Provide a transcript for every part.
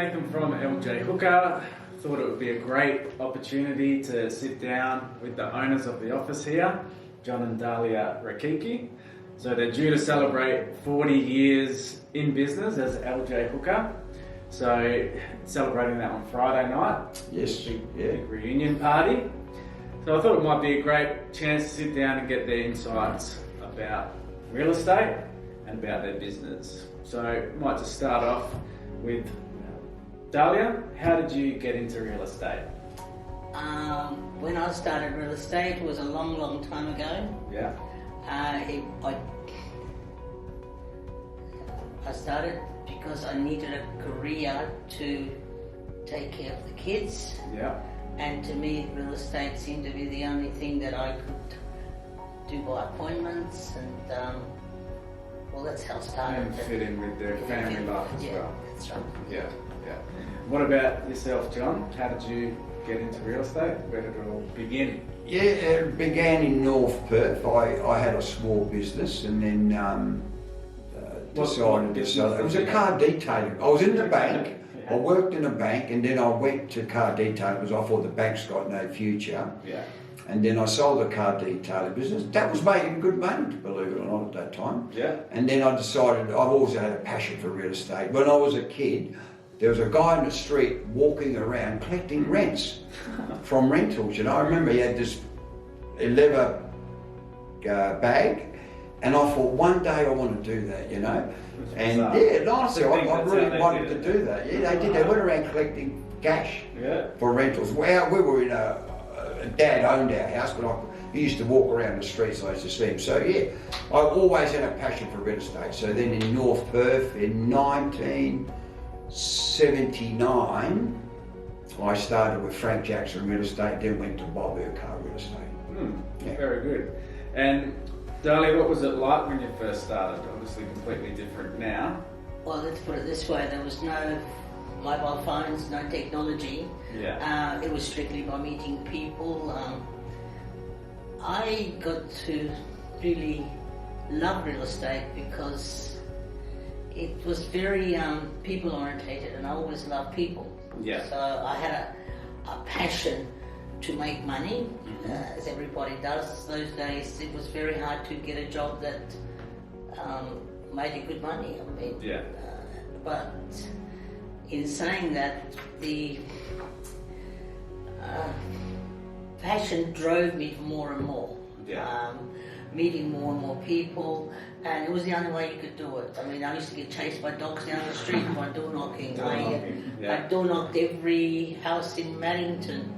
Nathan from LJ Hooker. Thought it would be a great opportunity to sit down with the owners of the office here, John and Dahlia Rakiki. So they're due to celebrate 40 years in business as LJ Hooker. So celebrating that on Friday night. Yes, big reunion party. So I thought it might be a great chance to sit down and get their insights about real estate and about their business. So I might just start off with Dahlia. How did you get into real estate? When I started real estate, it was a long, long time ago. Yeah. I started because I needed a career to take care of the kids. Yeah. And to me, real estate seemed to be the only thing that I could do by appointments, and well, that's how I started. And fit in with their family life as well. That's right. Yeah. What about yourself, John? How did you get into real estate? Where did it all begin? Yeah, it began in North Perth. I had a small business and then decided to sell it. It was a car detailing. I was in the bank. I worked in a bank and then I went to car detailing because I thought the bank's got no future. Yeah. And then I sold the car detailing business. That was making good money, believe it or not, at that time. Yeah. And then I decided I've always had a passion for real estate. When I was a kid, there was a guy in the street walking around collecting rents from rentals. You know, I remember he had this leather bag, and I thought one day I want to do that. You know, and honestly, I really wanted to do that. Yeah, they did. They went around collecting cash for rentals. Well, we were in Dad owned our house, but he used to walk around the streets. I used to see him. So yeah, I always had a passion for real estate. So then in North Perth in 1979, I started with Frank Jackson Real Estate, then went to Bob Urquhart Real Estate. Very good. And Dahlia, what was it like when you first started? Obviously completely different now. Well, let's put it this way, there was no mobile phones, no technology. Yeah. It was strictly by meeting people. I got to really love real estate because it was very people orientated, and I always loved people. Yeah. So I had a passion to make money, as everybody does those days. It was very hard to get a job that made you good money. I mean, but in saying that, the passion drove me more and more. Meeting more and more people, and it was the only way you could do it. I mean, I used to get chased by dogs down the street by door knocking. I door knocked every house in Maddington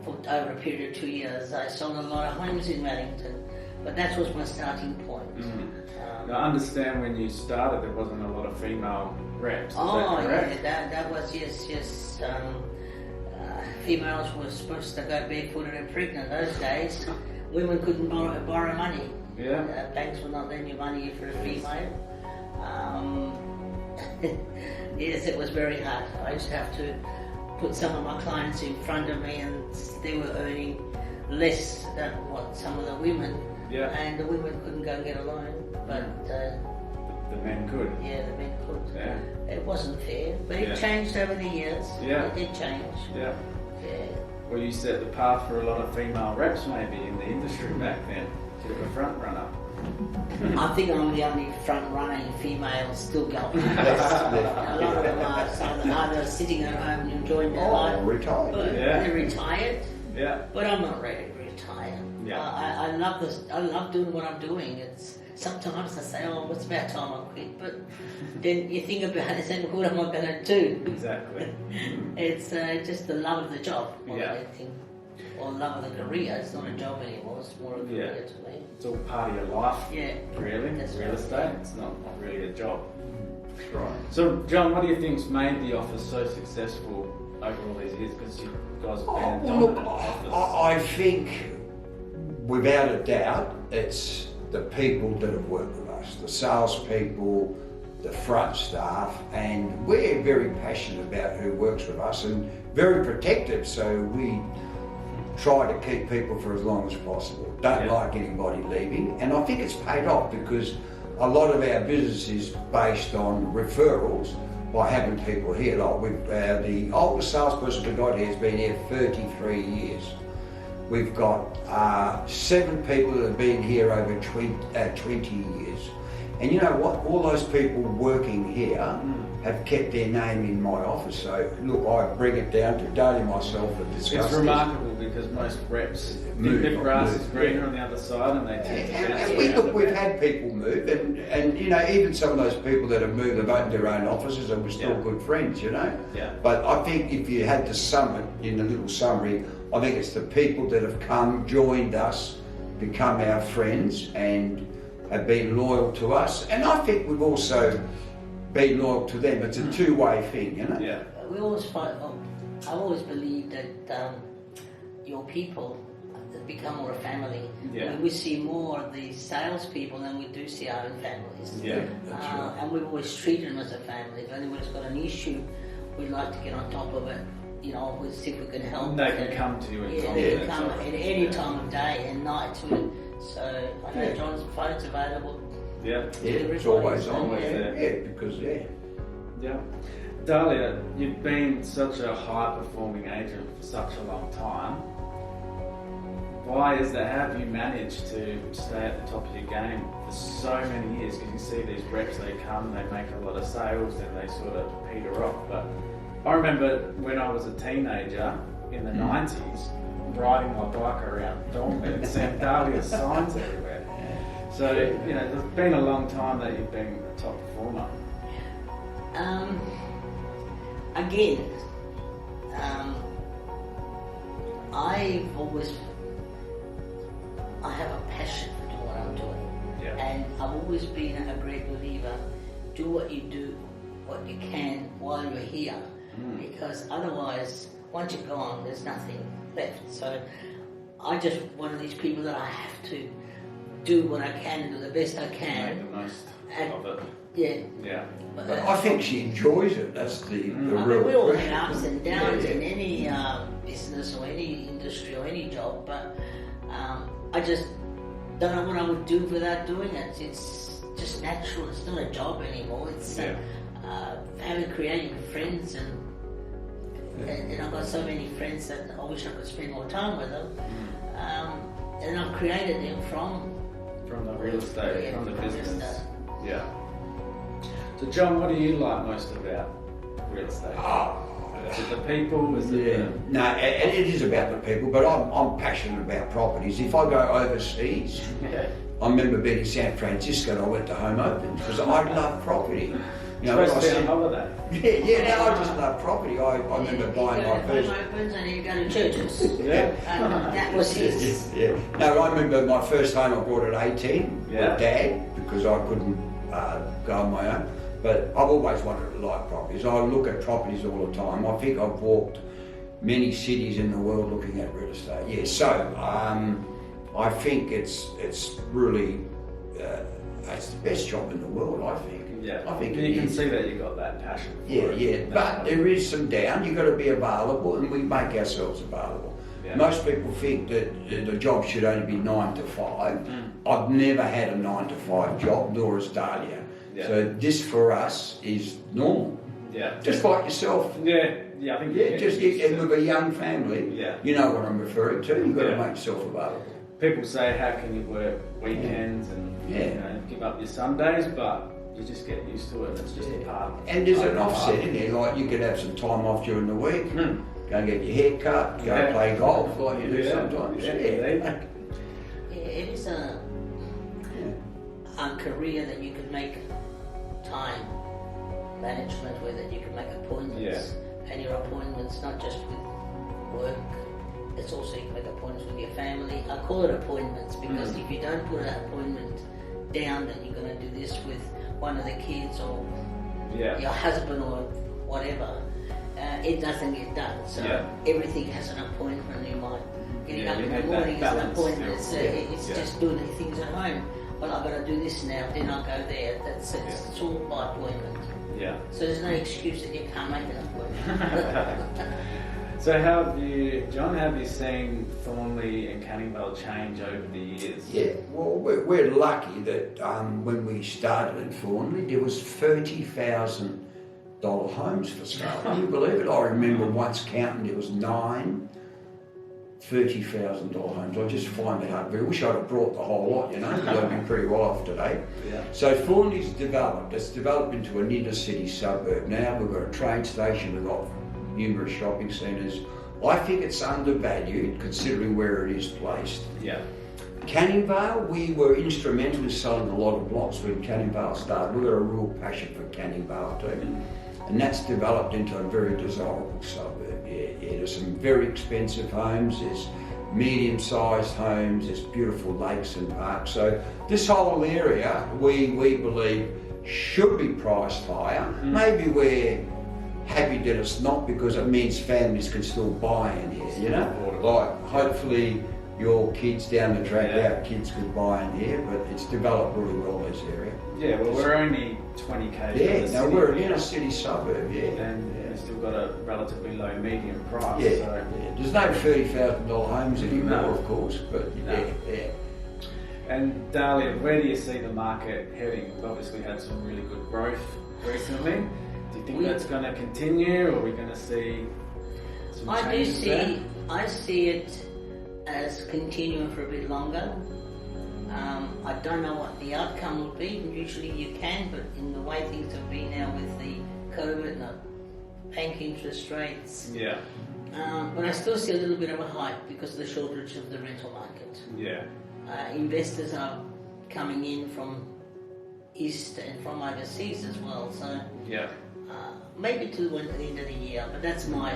for over a period of 2 years. I sold a lot of homes in Maddington, but that was my starting point. Now, I understand when you started there wasn't a lot of female reps. That was, yes. Females were supposed to go barefooted and pregnant those days. Women couldn't borrow money. Banks would not lend you money for a female. Yes, it was very hard. I used to have to put some of my clients in front of me, and they were earning less than what some of the women. And the women couldn't go and get a loan, but the men could. Yeah, the men could. It wasn't fair, but it changed over the years. It did change. Well, you set the path for a lot of female reps maybe in the industry back then. Bit of a front runner. I think I'm the only front runner in females still going. A lot of them are either sitting at home and enjoying their life. Retired. They're retired. But I'm not ready to retire. I love this. I love doing what I'm doing. It's sometimes I say, oh, it's about time I quit. But then you think about it and say, what am I going to do? Exactly. It's just the love of the job more than anything. Or love of the career. It's not a job anymore. It's more of a career to me. It's all part of your life. Really. That's real estate. Right. It's not really a job. Right. So, John, what do you think's made the office so successful over all these years? Because you guys have been a dominant office. I think, without a doubt, it's the people that have worked with us, the salespeople, the front staff, and we're very passionate about who works with us and very protective. So we try to keep people for as long as possible. Don't like anybody leaving, and I think it's paid off because a lot of our business is based on referrals, by having people here. Like the oldest salesperson we got here has been here 33 years. We've got 7 people that have been here over 20 years. And you know what? All those people working here have kept their name in my office. So look, I bring it down to Dahlia myself and discuss It's remarkable because most reps think the grass is greener on the other side, and they tend to we've had people move, and you know, even some of those people that have moved have opened their own offices and we're still good friends, you know. Yeah. But I think if you had to sum it in a little summary, I think it's the people that have come, joined us, become our friends, and have been loyal to us. And I think we've also been loyal to them. It's a two-way thing, you know. Yeah. We always find. I always believe that your people become more a family. Yeah. We see more of the salespeople than we do see our own families. Yeah. That's right. And we've always treated them as a family. If anybody's got an issue, we like to get on top of it. You know, we see if we can help. They can come to you in Yeah, they can come at any time of day and night. So I know John's phone's available. Yeah. Yeah, it's always on. Always there. Yeah, because Yeah. Dahlia, you've been such a high-performing agent for such a long time. Why is that? How have you managed to stay at the top of your game for so many years? Because you see these reps, they come, they make a lot of sales, then they sort of peter off. But I remember when I was a teenager in the 90s, riding my bike around Dornbirn and seeing Dahlia signs everywhere. So, you know, it's been a long time that you've been a top performer. Again, I have a passion for doing what I'm doing. Yeah. And I've always been a great believer, do what you do, what you can while you're here. Because otherwise, once you're gone, there's nothing left. So I just one of these people that I have to do what I can, do the best I can. Make the most of it. Yeah. Yeah. But I think she enjoys it. That's the I real mean, we all question. have ups and downs Yeah. in any business or any industry or any job, but I just don't know what I would do without doing it. It's just natural. It's not a job anymore. It's having creating friends and I've got so many friends that I wish I could spend more time with them. And I've created them from the real estate, from the business. business. Yeah. So John, what do you like most about real estate? Is it the people? Is it Yeah, no, it is about the people, but I'm passionate about properties. If I go overseas, I remember being in San Francisco and I went to home opens because I love property. You know, supposed to be on holiday. No, I just love property. I remember buying my first. You go to home opens and you go to churches. Yeah. And that was his. Yeah. No, I remember my first home I bought at 18 with Dad because I couldn't go on my own. But I've always wanted to like properties. I look at properties all the time. I think I've walked many cities in the world looking at real estate. Yeah, so I think it's really it's the best job in the world. I think. Yeah, I think you can see that you got that passion for it. Yeah. But there is some down. You've got to be available, and we make ourselves available. Yeah. Most people think that the job should only be 9 to 5. I've never had a 9 to 5 job, nor has Dahlia. Yeah. So this for us is normal. Yeah. Just like yourself. Yeah. I think. Yeah. And with a young family. Yeah. You know what I'm referring to. You've got to make yourself available. People say, how can you work weekends and you know, give up your Sundays, but you just get used to it. It's just a part. And there's an offset in there. Like you could have some time off during the week. Go and get your hair cut. Go play golf like you do sometimes. It is a career that you can make time management with it. You can make appointments, and your appointments not just with work. It's also you can make appointments with your family. I call it appointments because if you don't put an appointment down that you're going to do this with one of the kids or your husband or whatever, it doesn't get done. So everything has an appointment. You might getting up in the morning is an appointment. It's just doing the things at home. Well, I've got to do this now, then I'll go there. It's all by appointment. Yeah. So there's no excuse that you can't make an appointment. So John, have you seen Thornley and Canning Vale change over the years? Yeah, well, we're lucky that when we started in Thornley, there was 30,000 homes for sale. Can you believe it? I remember once counting, there was 9 $30,000 homes. I just find it hard. I wish I'd have brought the whole lot, you know, because I'd been pretty well off today. Yeah. So Thornley's developed. It's developed into an inner city suburb now. We've got a train station, we've got numerous shopping centres. I think it's undervalued considering where it is placed. Yeah. Canning Vale, we were instrumental in selling a lot of blocks when Canning Vale started. We've got a real passion for Canning Vale too. And that's developed into a very desirable suburb. Yeah, there's some very expensive homes, there's medium-sized homes, there's beautiful lakes and parks. So this whole area, we believe, should be priced higher. Maybe we're happy that it's not, because it means families can still buy in here, you know? Like, hopefully your kids down the track, our kids could buy in here, but it's developed really well, this area. Yeah, well, we're only 20 k's. Yeah, no, we're in a city suburb, yeah. And we've still got a relatively low medium price. Yeah, So. yeah. There's no $30,000 homes anymore, No. of course, but yeah. And Dahlia, where do you see the market heading? We've obviously had some really good growth recently. Do you think that's going to continue, or are we going to see some changes there? I see it as continuing for a bit longer. I don't know what the outcome will be. Usually you can, but in the way things have been now with the COVID and the bank interest rates, Yeah. but I still see a little bit of a hype because of the shortage of the rental market. Yeah. Investors are coming in from east and from overseas as well, so Yeah. maybe to the end of the year, but that's my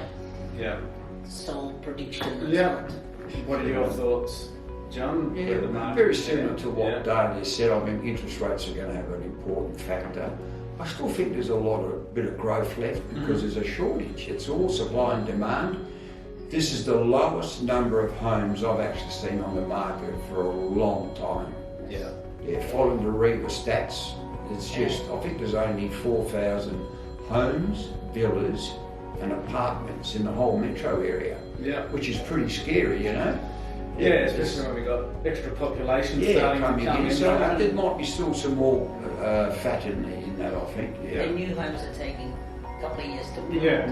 Yeah. sole prediction. Yeah. What are your thoughts, John? Yeah, with the market? very similar to what Yeah. Dahlia said. I mean, interest rates are going to have an important factor. I still think there's a bit of growth left because there's a shortage. It's all supply and demand. This is the lowest number of homes I've actually seen on the market for a long time. Yeah. Yeah, following the REGA stats, it's just, I think there's only 4,000 homes, villas and apartments in the whole metro area. Yeah. Which is pretty scary, you know? Yeah, especially when we got extra population Yeah, starting to coming come in. in. So there might be still some more fat in that, I think. The new homes are taking a couple of years to build. Yeah.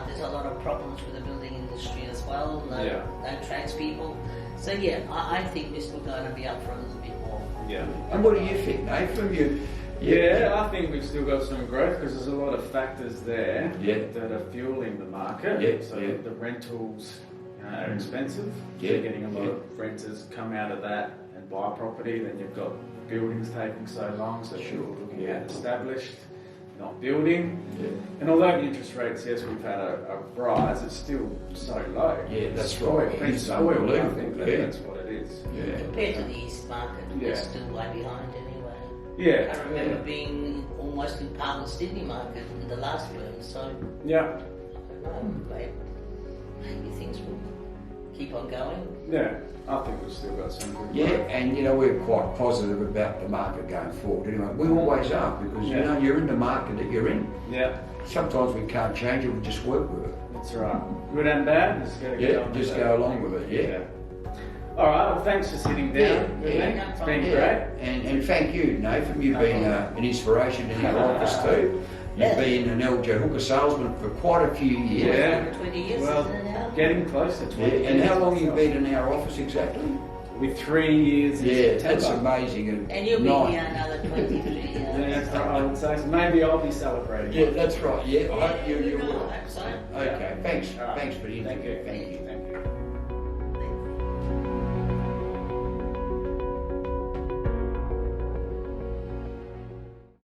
There's a lot of problems with the building industry as well, no tradespeople. So yeah, I think we're still going to be up for a little bit more. Yeah. And what do you think, Nate? From you? Yeah, I think we've still got some growth because there's a lot of factors there Yeah. that are fueling the market. Yeah, So yeah. the rentals are expensive. Yeah, You're getting a lot yeah. of renters come out of that and buy property. Then you've got buildings taking so long, so Sure, people looking yeah. at established, not building. Yeah. And although the interest rates, yes, we've had a rise, it's still so low. Yeah, that's Spoiled. right. Been It's spoiled, I unbelievable, think yeah. that's what it is. Yeah. Compared to the east market, Yeah. we're still way behind anyway. Yeah. I remember being almost in par with Sydney market in the last boom, so Yeah. I don't know, maybe things will keep on going. Yeah. I think we've still got some good Yeah, growth. and you know, we're quite positive about the market going forward. Anyway, we always are because you Yeah. know, you're in the market that you're in. Yeah. Sometimes we can't change it, we just work with it. That's right. Good and bad, just gotta get Yeah, on just with go it. along with it, yeah. All right, well, thanks for sitting down. Yeah, with yeah. me. No It's problem. been Yeah. great. And thank you, Nathan. You've been an inspiration in our office too. You've been an LJ Hooker salesman for quite a few years. Yeah. Over 20 years, Well, isn't it now? getting close to 20 Yeah, and how years long you myself. been in our office exactly? With 3 years in Yeah, that's September. amazing. And you'll be nice. here another 23 years. Yeah, that's right, I would say. So maybe I'll be celebrating. Yeah, that's right. Yeah, I hope you No, will. I hope so. Okay, thanks. All right. Thanks for the Thank interview. you. Thank you.